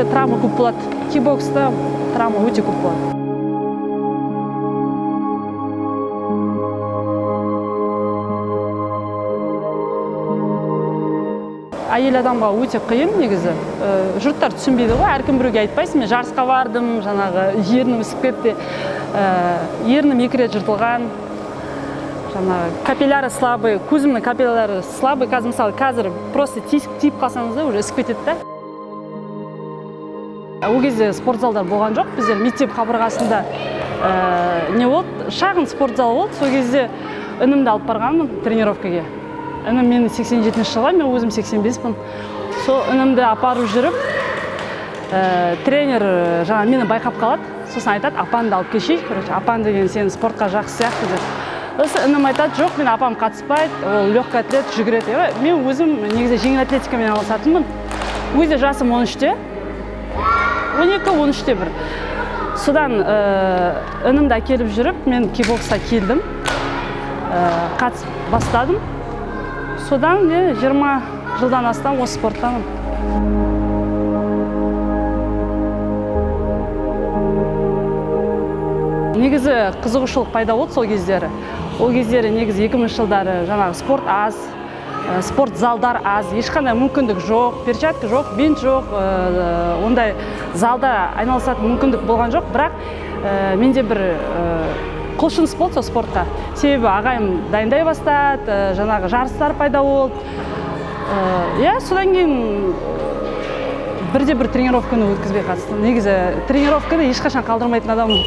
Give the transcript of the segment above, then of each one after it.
негізі травма көп болады. Кикбокста травма өте көп болады. Әйел адамға өте қиын негізі. Жұрттар түсінбейді ғой, әркім біреуге айтпайсың. Мен жарысқа бардым, жаңағы ернім үсіп кетті, ернім 2 рет жыртылған, жаңағы капилляры слабый, көзімнің капилляры слабый. Мысалы, қазір просто тиіп қалсаңыз да уже үсіп кетеді да. Ол кезде спортзалдар болған жоқ, біздер мектеп қабырғасында не болды, шағын спортзал болды. Сол кезде інімді алып барғанмын тренировкаға. Інім мені 87 жылға, мен өзім 85-пін. Сол інімді апарып жүріп, тренер жаңа мені байқап қалады. Сосын айтады, апанды алып кешейік. Апан деген сен спортқа жақсы сияқты деп. Сосын інім айтады, жоқ, мен апам қатыспайды, ол легкий атлет, жүгіреді. Мен өзім негізі жеңіл атлетикамен айналысатынмын. Өзі жасым 13-те, 12-13-те бір. Содан інімді әкеліп жүріп, мен кикбоксқа келдім, қатысып бастадым. Содан 20 жылдан астам осы спорттамын. Негізі қызығушылық пайда болды сол кездері. Ол кездері негізі 2000 жылдары жаңағы спорт аз, спорт залдар аз, ешқандай мүмкіндік жоқ, перчатка жоқ, бинт жоқ, ондай залда айналысатын мүмкіндік болған жоқ. Бірақ менде бір құлшыныс болды сол спортқа. Себебі ағайым дайындай бастады, жаңағы жарыстар пайда болды. Содан кейін бірде-бір тренировканы өткізбей қатыстым. Негізі тренировканы ешқашан қалдырмайтын адаммын.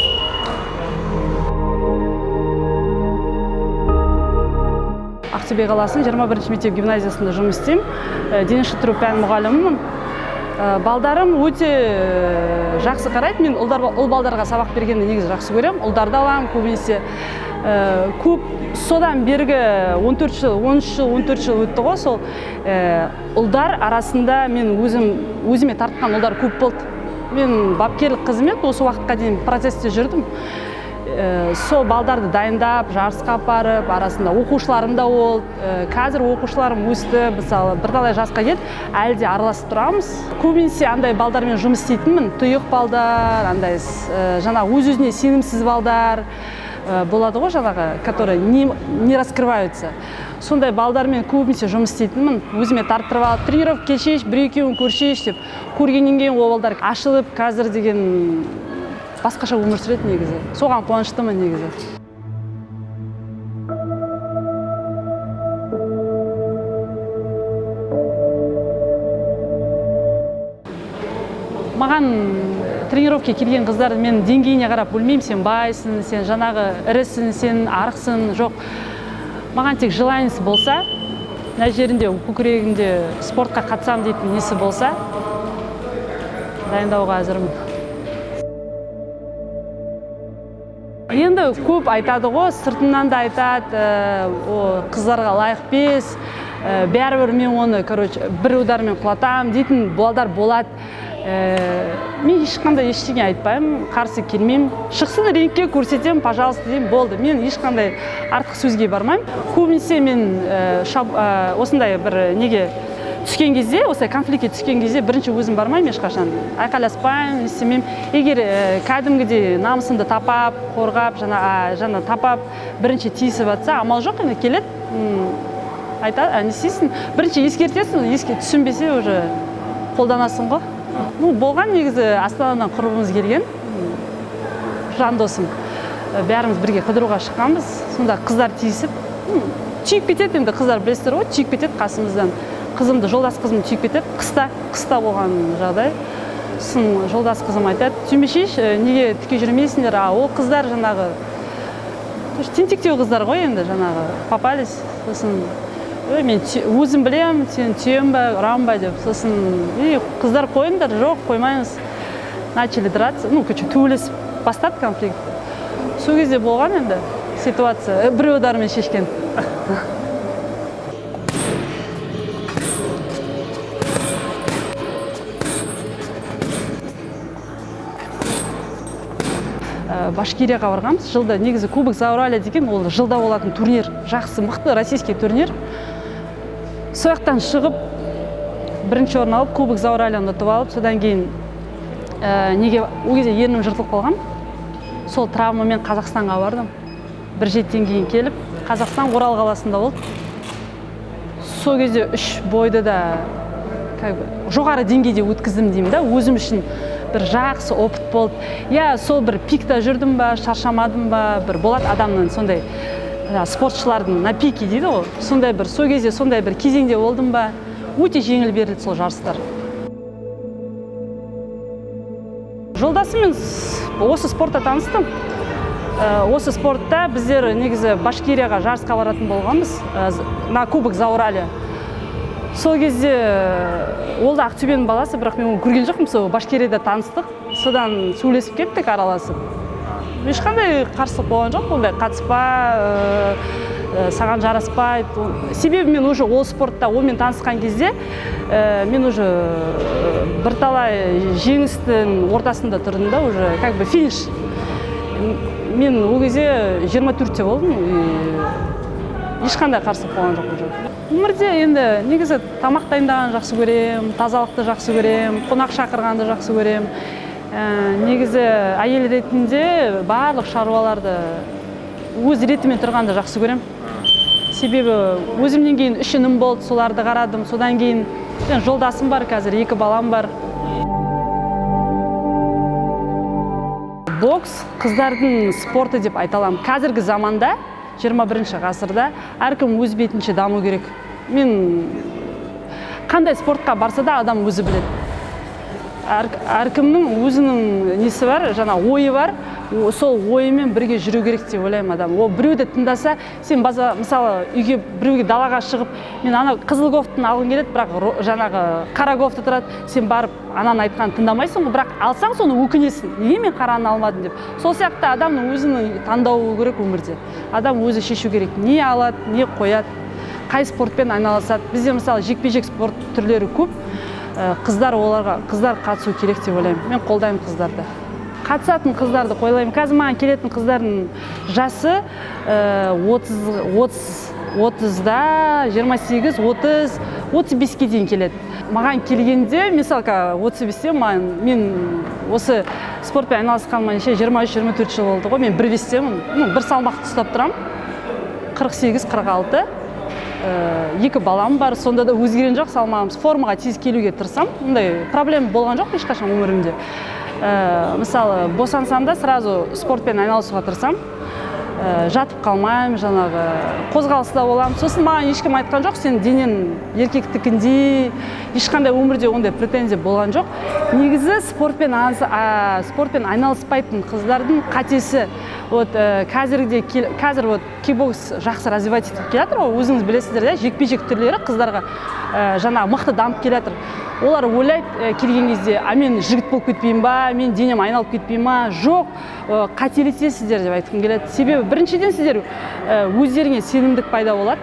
Ақтөбе қаласының 21-ші мектеп гимназиясында жұмыс істеймін. Дене шынықтыру пән мұғалімімін. Балдарым өте жақсы қарайды. Мен ұл балдарға сабақ бергенді негізі жақсы көремін. Ұлдарды аламын көбінесе. Көп содан бергі 13 жыл өтті ғой, сол ұлдар арасында мен өзіме тартқан ұлдар көп болды. Мен бапкерлік қызмет осы уақытқа дейін процесте жүрдім. Сол балдарды дайындап, жарысқа апарып, арасында оқушыларым да болды. Қазір оқушыларым өсті, мысалы, бірталай жасқа келіп, әлі де араласып тұрамыз. Көбінесе андай балдармен жұмыс істейтінмін. Тұйық балдар, андай жаңа өз-өзіне сенімсіз балдар болады ғой, жаңағы, которые не раскрываются. Сондай балдармен көбінесе жұмыс істейтінмін. Өзіме тарттырып алып, тренировка кешеш, бір-екеуін көршеш деп, көргеннен кейін ол балдар ашылып, қазір деген басқаша өмір сүреді негізі. Соған қуаныштымын негізі. Маған тренировка келген қыздар мен деңгейіне қарап бөлмеймін, сен байсың, сен жаңағы ірісің, сен арықсың, жоқ. Маған тек желаниесі болса, мына жерінде көкірегімде спортқа қатысам дейтін несі болса, дайындауға әзірмін. Енді көп айтады ғой, сыртымнан да айтады, қыздарға лайық бес, бәрібір мен оны, бір удармен құлатам дейтін балдар болады. Мен ешқандай ештеңе айтпаймын, қарсы келмеймін. Шықсын рингке көрсетем, пожалуйста деймін, болды. Мен ешқандай артық сөзге бармаймын. Көбінесе мен осындай бір неге түскен кезде, осылай конфликтке түскен кезде бірінші өзім бармаймын ешқашан. Айқайласпаймын, істемеймін. Егер кәдімгідей намысымды тапап, қорғап, жаңа тапап, бірінші тиісіп атса, амал жоқ, енді келеді, айтады, не істейсің? Бірінші ескертесің, түсінбесе уже қолданасың ғой. Болған негізі Астанадан құрбымыз келген, жан досым. Бәріміз бірге қыдыруға шыққанбыз. Сонда қыздар тиісіп, түйіп кетеді, енді қыздар білесіздер ғой, түйіп кетеді қасымыздан. Қызымды, жолдас қызым түйіп кетеді, қыста болған жағдай. Сосын жолдас қызым айтады, түймешеш, неге тіке жүрмейсіңдер? Ол қыздар жаңағы тентектеу қыздар ғой, енді жаңағы попались. Сосын мен өзім білем, сен түйем ба, ұрам ба деп. Сосын қыздар қойыңдар, жоқ, қоймаймыз. Начали драться, төбелесіп бастады конфликт. Сол кезде болған енді ситуация, бір удармен шешкен. Башкирияға барғанбыз. Жылда негізі Кубок Зауралья деген ол жылда болатын турнир, жақсы, мықты российский турнир. Сояқтан шығып, бірінші орын алып, Кубок Зауральяны ұтып алып, содан кейін Неге ол кезде ернім жыртылып қалған. Сол травмамен Қазақстанға бардым. Бір жетіден кейін келіп, Қазақстан Орал қаласында болды. Сол кезде 3 бойды да жоғары деңгейде өткіздім деймін да, өзім үшін бір жақсы опыт болды. Сол бір пикта жүрдім ба, шаршамадым ба, бір болады адамның сондай спортшылардың на пике дейді ғой. Сондай бір сол кезде сондай бір кезеңде болдым ба, өте жеңіл берілді сол жарыстар. Жолдасыммен осы спортта таныстым. Осы спортта біздер негізі Башкирияға жарысқа баратын болғанбыз, на Кубок Заурале. Сол кезде ол да Ақтөбенің баласы, бірақ мен оны көрген жоқпын, сол Башкирияда таныстық. Содан сөйлесіп кеттік, араласып. Ешқандай қарсылық болған жоқ, ондай қатыспа, саған жараспайды. Себебі мен уже ол спортта онымен танысқан кезде мен уже бірталай жеңістің ортасында тұрдым да, уже как бы финиш. Мен ол кезде 24-те болдым, ешқандай қарсылық болған жоқ уже. Өмірде енді негізі тамақ дайындағанды жақсы көрем, тазалықты жақсы көрем, қонақ шақырғанды жақсы көрем. Негізі әйел ретінде барлық шаруаларды өз ретімен тұрғанды жақсы көрем. Себебі өзімнен кейін 3 інім болды, соларды қарадым. Содан кейін жолдасым бар, қазір 2 балам бар. Бокс қыздардың спорты деп айта аламын. Қазіргі заманда, 21 ғасырда әркім өз бетінше даму керек. Мен қандай спортқа барса да адам өзі біледі. Әркімнің өзінің несі бар, жаңа ойы бар, сол ойымен бірге жүру керек деп ойлаймын адам. Ол біреуді тыңдаса, сен мысалы үйге біреуге далаға шығып, мен ана қызыл кофтаны алғың келеді, бірақ жаңағы қара кофта тұрады, сен барып ананың айтқанын тыңдамайсың, бірақ алсаң соны өкінесің. Неге мен қараны алмадым деп. Сол сияқты адамның өзінің таңдауы керек өмірде. Адам өзі шешу керек, не алады, не қояды, қай спортпен айналысады. Бізде мысалы жекпе-жек спорт түрлері көп. Қыздар қатысу керек деп ойлаймын. Мен қолдаймын қыздарды. Қатысатын қыздарды қойлаймын. Қазір маған келетін қыздардың жасы 30-да, 28, 30, 35-ке дейін келеді. Маған келгенде, мысалға 35-те мен осы спортпен айналысқаныма 23-24 жыл болды ғой. Мен 1,5-темін. Бір салмақты ұстап тұрам. 48-46. 2 балам бар, сонда да өзгерген жоқ салмағымыз. Формаға тез келуге тырысам. Ондай проблема болған жоқ ешқашан өмірімде. Мысалы, босансам да сразу спортпен айналысуға тырысам. Жатып қалмаймын, жаңағы қозғалыста боламын. Сосын маған ешкім айтқан жоқ, сен денен еркектікіндей, ешқандай өмірде ондай претензия болған жоқ. Негізі спортпен айналыспайтын қыздардың қатесі. Қазір кикбокс жақсы развивать етіп келатыр, өзіңіз білесіздер, жекпе-жек түрлері қыздарға жаңа мықты дамып келатыр. Олар ойлайды келген кезде, мен жігіт болып кетпеймін ба, мен денем айналып кетпеймін ба? Жоқ, қателесесіздер деп айтқым келеді. Себебі біріншіден сіздер өздеріңе сенімдік пайда болады.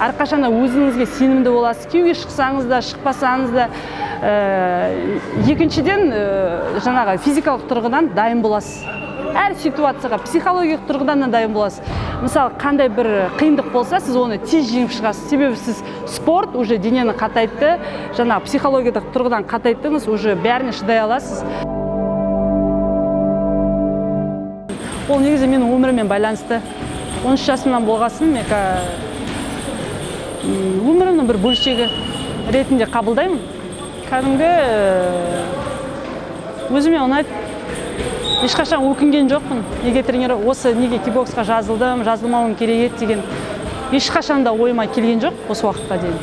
Әрқашанда өзіңізге сенімді боласыз. Күйеуге шықсаңыз да, шықпасаңыз да. Екіншіден жаңағы физикалық тұрғыдан дайын боласыз. Әр ситуацияға психологиялық тұрғыдан да дайын боласыз. Мысалы, қандай бір қиындық болса, сіз оны тез жеңіп шығасыз. Себебі сіз спорт уже денені қатайтты, жаңа психологиялық тұрғыдан қатайттыңыз, уже бәріне шыдай аласыз. Ол негізі менің өміріммен байланысты. 13 жасымнан болғасын, өмірімнің бір бөлшегі ретінде қабылдаймын. Кәдімгі өзіме ұнайды. Ешқашан өкінген жоқпын. Неге тренер неге кикбоксқа жазылдым, жазылмауым керек еді деген ешқашан да ойыма келген жоқ осы уақытқа дейін.